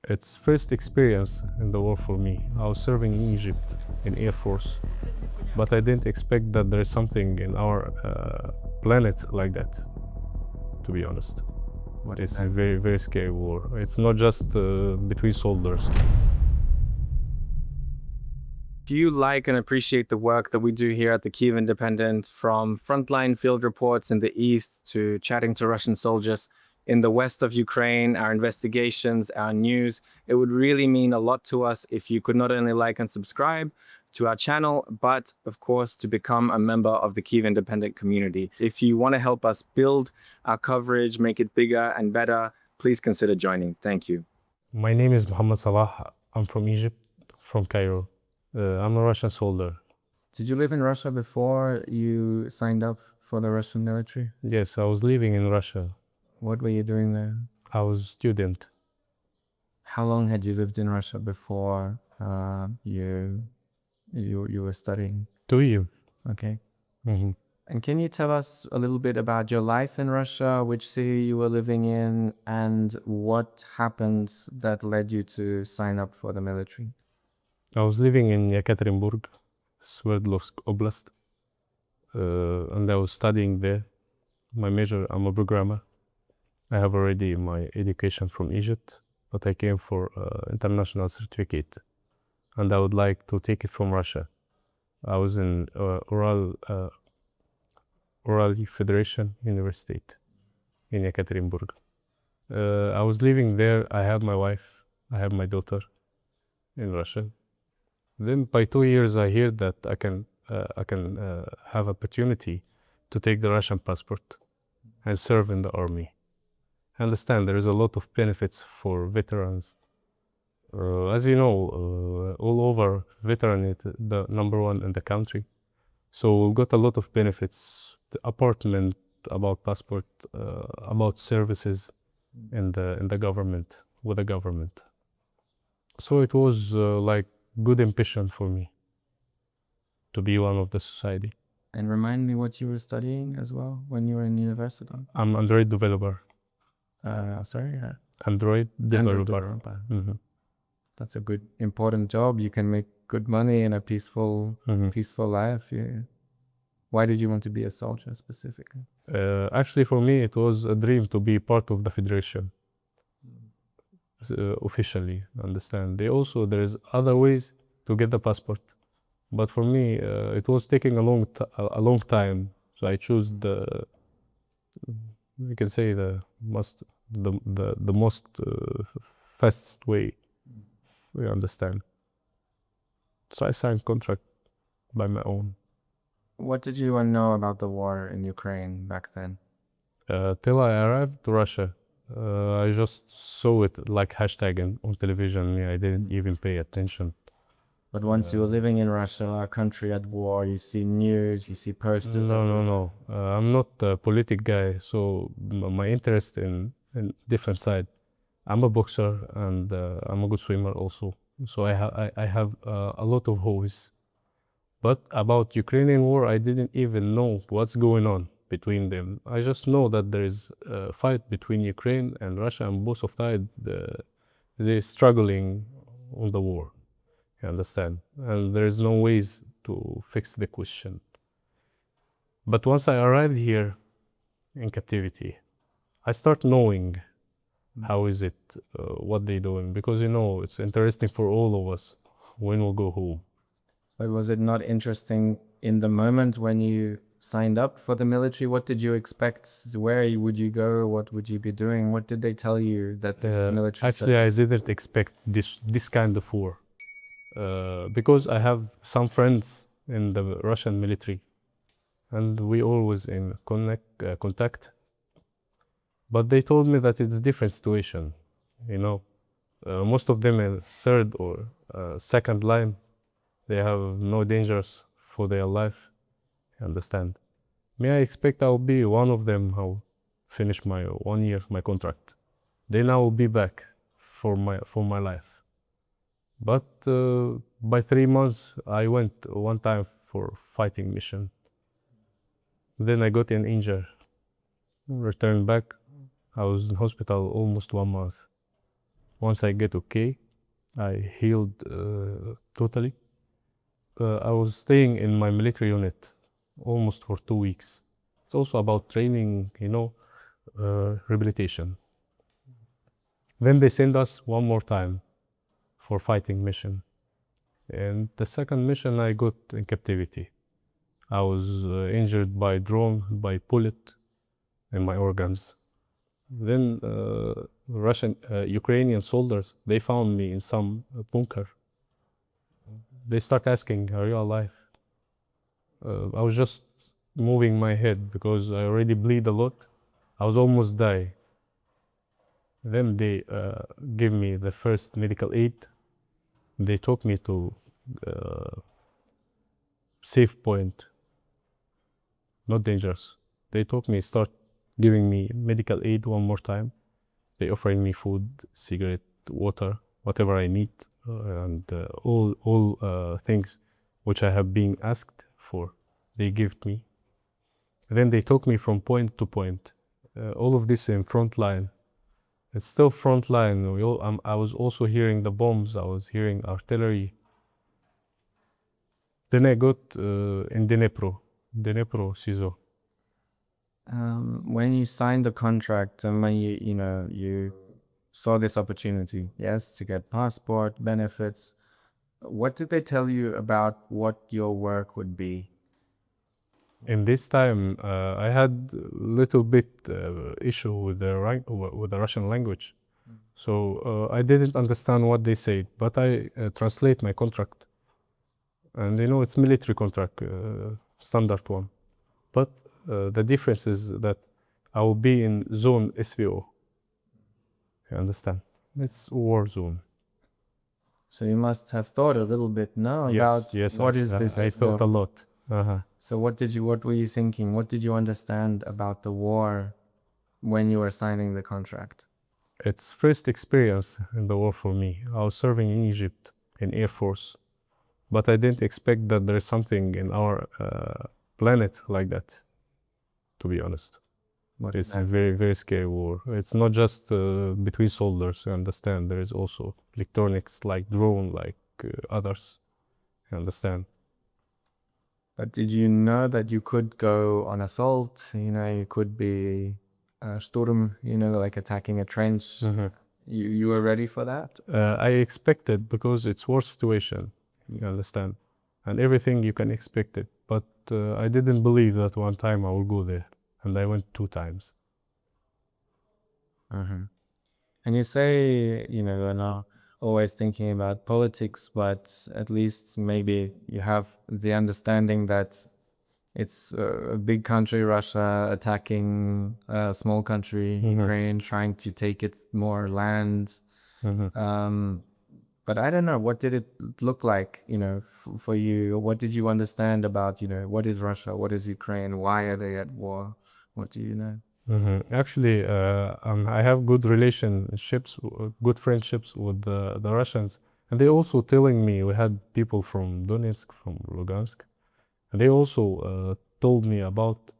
It's first experience in the war for me. I was serving in Egypt in Air Force, but I didn't expect that there's something in our planet like that, to be honest. It's a very, very scary war. It's not just between soldiers. Do you like and appreciate the work that we do here at the Kyiv Independent, from frontline field reports in the east to chatting to Russian soldiers in the west of Ukraine, our investigations, our news? It would really mean a lot to us if you could not only like and subscribe to our channel, but of course to become a member of the Kyiv Independent community. If you want to help us build our coverage, make it bigger and better, please consider joining. Thank you. My name is Mohamed Salah. I'm from Egypt, from Cairo. I'm a Russian soldier. Did you live in Russia before you signed up for the Russian military? Yes, I was living in Russia. What were you doing there? I was a student. How long had you lived in Russia before you were studying? 2 years. Okay. Mhm. And can you tell us a little bit about your life in Russia, which city you were living in, and what happened that led you to sign up for the military? I was living in Yekaterinburg, Sverdlovsk Oblast, and I was studying there. My major, I'm a programmer. I have already my education from Egypt, but I came for international certificate, and I would like to take it from Russia. I was in Ural Federation University in Yekaterinburg. I was living there. I have my wife, I have my daughter in Russia. Then by 2 years, I hear that I can have opportunity to take the Russian passport and serve in the army. I understand there is a lot of benefits for veterans. As you know, all over, veteran is the number one in the country. So we got a lot of benefits, the apartment, about passport, about services in the government, with the government. So it was like good ambition for me to be one of the society. And remind me what you were studying as well when you were in university. I'm Android developer. Sorry? Android developer. developer. Mhm. That's a good, important job. You can make good money in a peaceful life. Yeah. Why did you want to be a soldier specifically? Actually, for me, it was a dream to be part of the federation. Officially, understand. There is other ways to get the passport, but for me, it was taking a long time. So I choose we can say the most fastest way. We understand. So I signed contract by my own. What did you know about the war in Ukraine back then? Till I arrived to Russia, I just saw it like hashtagging on television. Yeah, I didn't even pay attention. But once you were living in Russia, a country at war, you see news, you see posters. No. I'm not a politic guy, so my interest in different side. I'm a boxer and I'm a good swimmer also. So I have a lot of hobbies. But about Ukrainian war, I didn't even know what's going on between them. I just know that there is a fight between Ukraine and Russia, and both of sides they're struggling on the war. You understand? And there is no ways to fix the question. But once I arrived here in captivity, I start knowing how is it, what they're doing, because it's interesting for all of us when we'll go home. But was it not interesting in the moment when you signed up for the military? What did you expect? Where would you go? What would you be doing? What did they tell you that this military Actually, I didn't expect this kind of war. Because I have some friends in the Russian military, and we always in contact. But they told me that it's different situation. Most of them in third or second line, they have no dangers for their life. You understand? May I expect I'll be one of them. I'll finish my 1 year, my contract. Then I will be back for my life. But by 3 months, I went one time for fighting mission. Then I got an injury. Returned back. I was in hospital almost 1 month. Once I get okay, I healed totally. I was staying in my military unit almost for 2 weeks. It's also about training, rehabilitation. Then they send us one more time for fighting mission. And the second mission I got in captivity. I was injured by drone, by bullet in my organs. Then Ukrainian soldiers, they found me in some bunker. They start asking, are you alive? I was just moving my head because I already bleed a lot. I was almost die. Then they give me the first medical aid. They took me to safe point, not dangerous. They took me, start giving me medical aid one more time. They offering me food, cigarette, water, whatever I need, and all things which I have been asked for, they give me. Then they took me from point to point. All of this in front line. It's still front line. I was also hearing the bombs. I was hearing artillery. Then I got in Dnipro, CISO. When you signed the contract and when you saw this opportunity, yes, to get passport benefits, what did they tell you about what your work would be? In this time, I had a little bit issue with the Russian language. So I didn't understand what they said, but I translate my contract. And it's military contract, standard one. But the difference is that I will be in zone SVO. You understand? It's war zone. So you must have thought a little bit about what is this I SVO? thought a lot. So what were you thinking? What did you understand about the war when you were signing the contract? It's first experience in the war for me. I was serving in Egypt in Air Force, but I didn't expect that there's something in our planet like that, to be honest. It's a very, very scary war. It's not just between soldiers, you understand. There is also electronics like drone, like others, you understand. But did you know that you could go on assault? You could be Sturm, like attacking a trench. You were ready for that? I expected because it's war situation, you understand, and everything you can expect it. But I didn't believe that one time I will go there, and I went 2 times. And you say, you're not always thinking about politics, but at least maybe you have the understanding that it's a big country, Russia, attacking a small country, Ukraine, trying to take it more land. But I don't know, what did it look like, for you? What did you understand about, what is Russia? What is Ukraine? Why are they at war? What do you know? Actually, I have good relationships, good friendships with the Russians. And they also telling me, we had people from Donetsk, from Lugansk. And they also told me about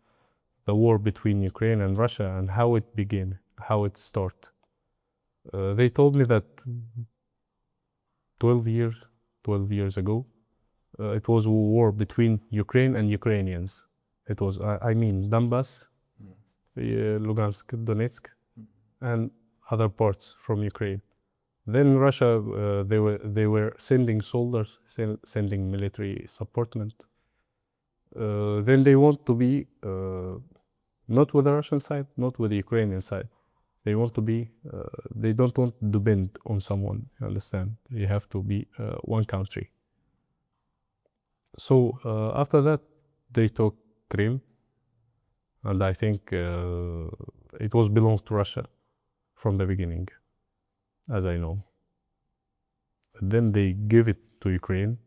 the war between Ukraine and Russia and how it began, how it started. They told me that 12 years ago, it was a war between Ukraine and Ukrainians. It was, Donbass, Lugansk, Donetsk, and other parts from Ukraine. Then Russia, they were sending soldiers, sending military supportment. Then they want to be not with the Russian side, not with the Ukrainian side. They want to be, they don't want to depend on someone, you understand? You have to be one country. So after that, they took Crimea, and I think it was belonged to Russia from the beginning, as I know. Then they give it to Ukraine.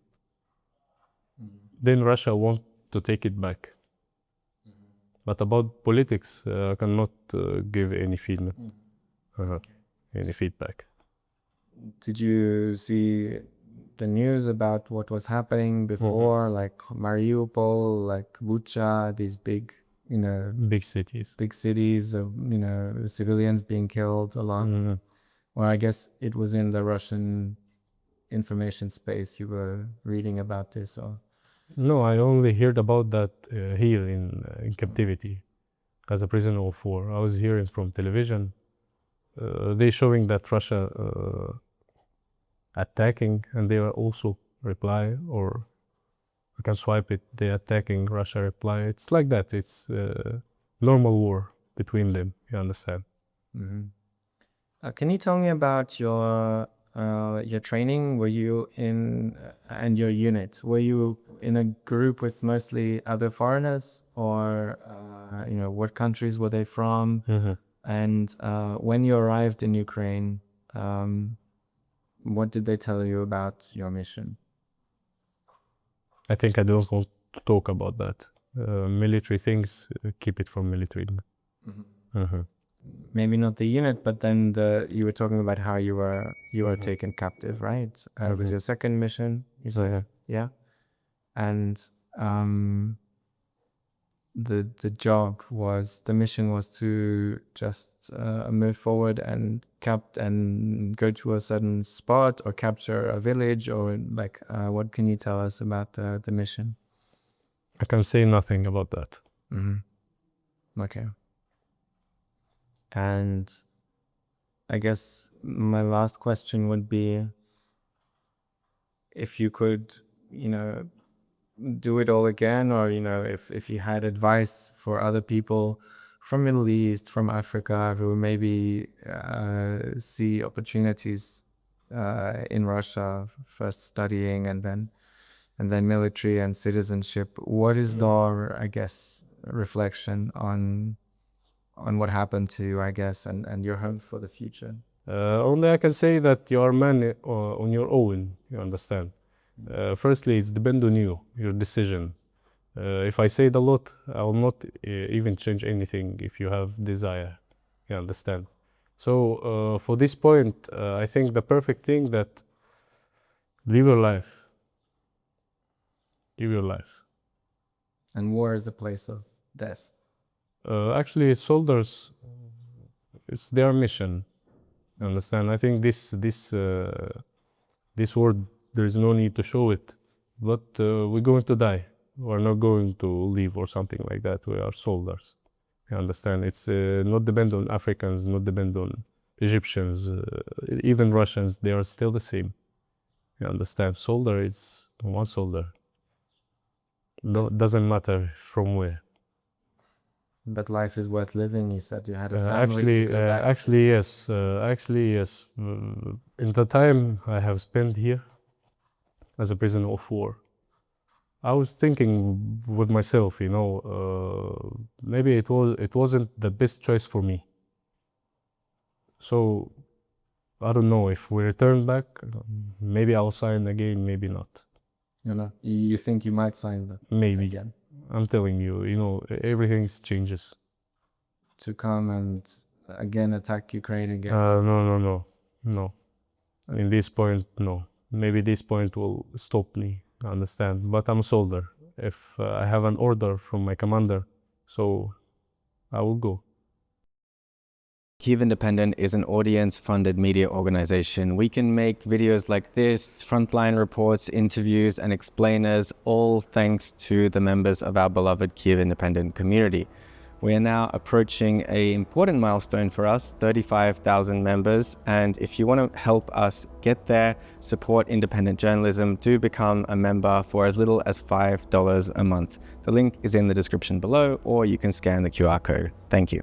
Then Russia want to take it back. But about politics, I cannot give any feedback. Did you see the news about what was happening before, like Mariupol, like Bucha, these big, big cities of, civilians being killed along? Or I guess it was in the Russian information space you were reading about this, or? No, I only heard about that here in captivity as a prisoner of war. I was hearing from television. They showing that Russia attacking, and they are also reply, or I can swipe it. They attacking, Russia reply. It's like that. It's normal war between them. You understand? Can you tell me about your training? Were you in and your unit? Were you in a group with mostly other foreigners, or what countries were they from? And when you arrived in Ukraine, what did they tell you about your mission? I think I don't want to talk about that. Military things, keep it from military. Maybe not the unit, but then you were talking about how you were taken captive, right? It was your second mission. You said, yeah. And the mission was to just move forward and go to a certain spot or capture a village, or like what can you tell us about the mission? I can say nothing about that. Okay. And I guess my last question would be, if you could, do it all again, or, if you had advice for other people from Middle East, from Africa, who maybe see opportunities in Russia, first studying and then military and citizenship, what is your, I guess, reflection on what happened to you, I guess, and your hope for the future? Only I can say that you are a man on your own, you understand. Firstly, it's depend on you, your decision. If I say it a lot, I will not even change anything if you have desire, you understand. So for this point, I think the perfect thing that live your life. Live your life. And war is a place of death. Actually, soldiers, it's their mission. You understand? I think this word, there is no need to show it, but we're going to die. We're not going to live or something like that. We are soldiers. You understand? It's not depend on Africans, not depend on Egyptians, even Russians. They are still the same. You understand? Soldier is one soldier. No, doesn't matter from where. But life is worth living. You said you had a family. Actually, yes. In the time I have spent here as a prisoner of war, I was thinking with myself, maybe it wasn't the best choice for me. So I don't know if we return back. Maybe I'll sign again. Maybe not. You think you might sign that? Maybe again? I'm telling you, everything changes. To come and again attack Ukraine again? No. In this point, no. Maybe this point will stop me, understand? But I'm a soldier. If I have an order from my commander, so I will go. Kyiv Independent is an audience-funded media organization. We can make videos like this, frontline reports, interviews, and explainers, all thanks to the members of our beloved Kyiv Independent community. We are now approaching an important milestone for us, 35,000 members. And if you want to help us get there, support independent journalism, do become a member for as little as $5 a month. The link is in the description below, or you can scan the QR code. Thank you.